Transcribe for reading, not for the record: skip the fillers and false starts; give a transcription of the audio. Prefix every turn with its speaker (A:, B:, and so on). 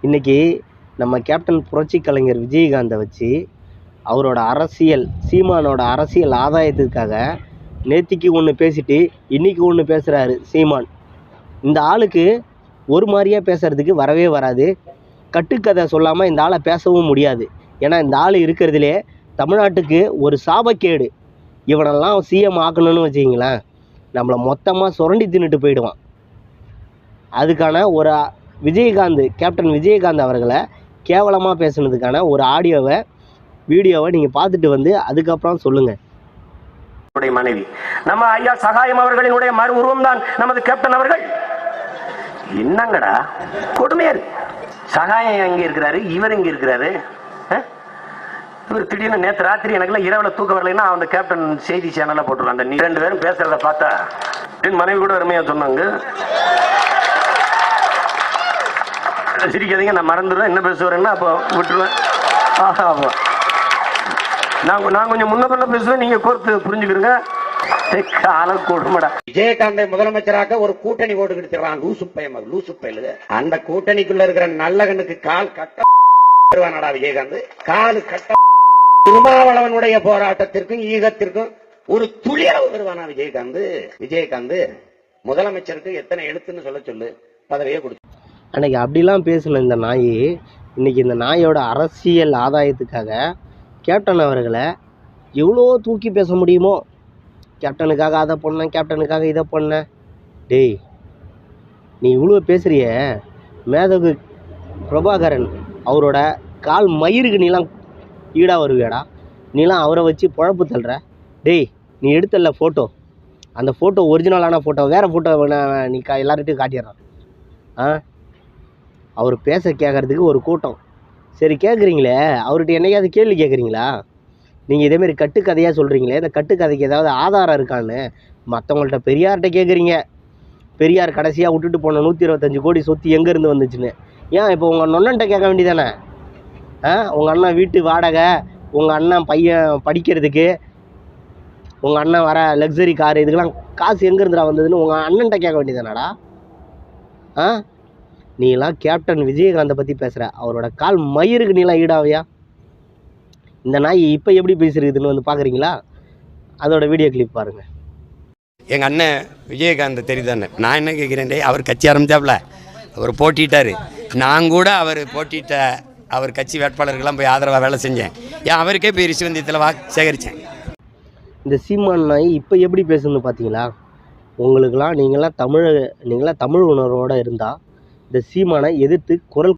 A: இன்றைக்கி நம்ம கேப்டன் புரட்சி கலைஞர் விஜயகாந்தை வச்சு அவரோட அரசியல், சீமானோட அரசியல் ஆதாயத்துக்காக நேத்திக்கு ஒன்று பேசிட்டு இன்றைக்கி ஒன்று பேசுகிறாரு சீமான். இந்த ஆளுக்கு ஒரு மாதிரியாக பேசுகிறதுக்கு வரவே வராது. கட்டுக்கதை சொல்லாமல் இந்த ஆளை பேசவும் முடியாது. ஏன்னா இந்த ஆள் இருக்கிறதுலே தமிழ்நாட்டுக்கு ஒரு சாபக்கேடு. இவனெல்லாம் சிஎம் ஆக்கணும்னு வச்சிங்களேன், நம்மளை மொத்தமாக சுரண்டி தின்னுட்டு போயிடுவான். அதுக்கான ஒரு விஜயகாந்த், கேப்டன் விஜயகாந்த் அவர்களை கேவலமாக பேசுனதுக்கான ஒரு வீடியோவை நீங்கள் பார்த்துட்டு வந்து அதுக்கப்புறம் சொல்லுங்கள்.
B: மனைவி நம்ம ஐயா சகாயம் அவர்களினுடைய மறு உருவம் தான் நமது கேப்டன் அவர்கள். என்னங்கடா கொடுமையா இருக்கு. சகாயம் எங்க இருக்கிறாரு, இவர் எங்க இருக்கிறாரு? இவர் திடீர்னு நேற்று ராத்திரி எனக்குலாம் இரவுல தூக்கம் வரலைன்னா அந்த கேப்டன் செய்தி சேனல்ல போட்டுருவாங்க. அந்த 2 பேரும் பேசுறத பார்த்தா என் மனைவி கூட அருமையா சொன்னாங்க. சிரிக்காதீங்க, நான் மறந்துடுவேன் என்ன பேசுவேன்னா அப்போ விட்டுருவேன். நான் கொஞ்சம் முன்ன பண்ண பேசுவேன், நீங்க கோர்த்து புரிஞ்சுக்கிறீங்க.
C: விஜயகாந்தை முதலமைச்சராக ஒரு கூட்டணி ஓட்டு கிடைச்சிடறான். லூசு பயலுது. அந்த கூட்டணிக்குள்ள இருக்கிற நல்லகனுக்கு கால் கட்ட வருவானடா விஜயகாந்த். காலு கட்ட திருமாவளவனுடைய போராட்டத்திற்கும் ஈகத்திற்கும் ஒரு துளியளவு வருவானா விஜயகாந்த் முதலமைச்சருக்கு எத்தனை எழுத்துன்னு சொல்ல சொல்லு, பதவியே கொடுத்து.
A: அன்னைக்கு அப்படிலாம் பேசணும் இந்த நாய். இன்னைக்கு இந்த நாயோட அரசியல் ஆதாயத்துக்காக கேப்டன் அவர்களை எவ்வளோ தூக்கி பேச முடியுமோ, கேப்டனுக்காக அதை பண்ணேன், கேப்டனுக்காக இதை பண்ணேன். டேய், நீ இவ்வளோ பேசுகிறிய, மேதகு பிரபாகரன் அவரோட கால் மயிருக்கு நீலாம் ஈடாக வருவியாடா? நீலாம் அவரை வச்சு பொழப்பு தள்ளுற. டேய், நீ எடுத்தல ஃபோட்டோ, அந்த ஃபோட்டோ ஒரிஜினலான ஃபோட்டோ, வேறு ஃபோட்டோ நீ எல்லார்கிட்டையும் காட்டிடுறான். அவர் பேச கேட்குறதுக்கு ஒரு கூட்டம். சரி, கேட்குறீங்களே, அவர்கிட்ட என்னைக்காவது கேள்வி கேட்குறீங்களா? நீங்கள் இதேமாரி கட்டுக்கதையாக சொல்கிறீங்களே, இந்த கட்டுக்கதைக்கு ஏதாவது ஆதாரம் இருக்கான்னு மற்றவங்கள்ட்ட பெரியார்கிட்ட கேட்குறீங்க. பெரியார் கடைசியாக விட்டுட்டு போன 125 கோடி சொத்து எங்கேருந்து வந்துச்சுன்னு. ஏன் இப்போ உங்கள் நொண்ணன்ட்ட கேட்க வேண்டியதானே? உங்கள் அண்ணன் வீட்டு வாடகை, உங்கள் அண்ணன் பையன் படிக்கிறதுக்கு, உங்கள் அண்ணன் வர லக்ஸரி காரு, இதுக்கெல்லாம் காசு எங்கேருந்துடா வந்ததுன்னு உங்கள் அண்ணன்ட்ட கேட்க வேண்டியதானடா? நீலாம் கேப்டன் விஜயகாந்தை பற்றி பேசுகிற, அவரோட கால் மயிருக்கு நீலாம் ஈடாவையா? இந்த நாய் இப்போ எப்படி பேசுறதுன்னு வந்து பார்க்குறீங்களா? அதோட வீடியோ கிளிப் பாருங்கள்.
D: எங்கள் அண்ணன் விஜயகாந்த் தெரியுதானே, நான் என்ன கேட்குறேன், அவர் கட்சி ஆரம்பித்தாப்புல அவர் போட்டிட்டார். நான் கூட அவர் போட்டிட்ட அவர் கட்சி வேட்பாளர்கள்லாம் போய் ஆதரவாக வேலை செஞ்சேன். ஏன் அவருக்கே போய் ரிஷிவந்தியத்தில் சேகரித்தேன்.
A: இந்த சீமான் நாய் இப்போ எப்படி பேசுன்னு பார்த்தீங்களா? உங்களுக்கெல்லாம் நீங்களாம் தமிழ் உணர்வோடு இருந்தால் இந்த சீமானை எதிர்த்து குரல்